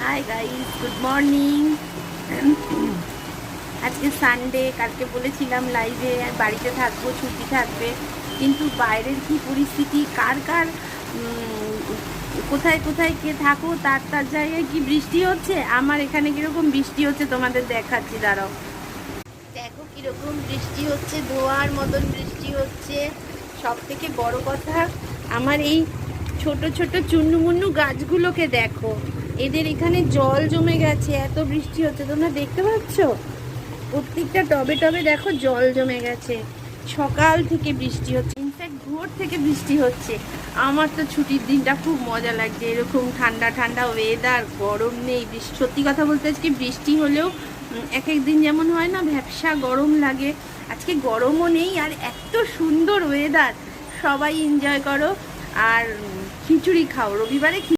Hi guys, good morning. আজকে Sunday, কালকে বলেছিলাম লাইভে বাড়িতে থাকবো, ছুটি থাকবে, কিন্তু বাইরের কি পরিস্থিতি, কার কার কোথায় কোথায় কে থাকো, তার তার জায়গায় কি বৃষ্টি হচ্ছে। আমার এখানে কিরকম বৃষ্টি হচ্ছে তোমাদের দেখাচ্ছি, দাঁড়াও। দেখো কিরকম বৃষ্টি হচ্ছে, ধোয়ার মতন বৃষ্টি হচ্ছে। সব থেকে বড় কথা, আমার এই ছোট ছোট চুন্নুমুন্নু গাছগুলোকে দেখো, এদের এখানে জল জমে গেছে, এত বৃষ্টি হচ্ছে, তোমরা দেখতে পাচ্ছ? প্রত্যেকটা টবে টবে দেখো জল জমে গেছে। সকাল থেকে বৃষ্টি হচ্ছে, ইনফ্যাক্ট ভোর থেকে বৃষ্টি হচ্ছে। আমার তো ছুটির দিনটা খুব মজা লাগছে, এরকম ঠান্ডা ঠান্ডা ওয়েদার, গরম নেই। সত্যি কথা বলতে আজকে বৃষ্টি হলেও এক এক দিন যেমন হয় না, ভ্যাপসা গরম লাগে, আজকে গরমও নেই, আর এত সুন্দর ওয়েদার। সবাই এনজয় করো আর খিচুড়ি খাও, রবিবারে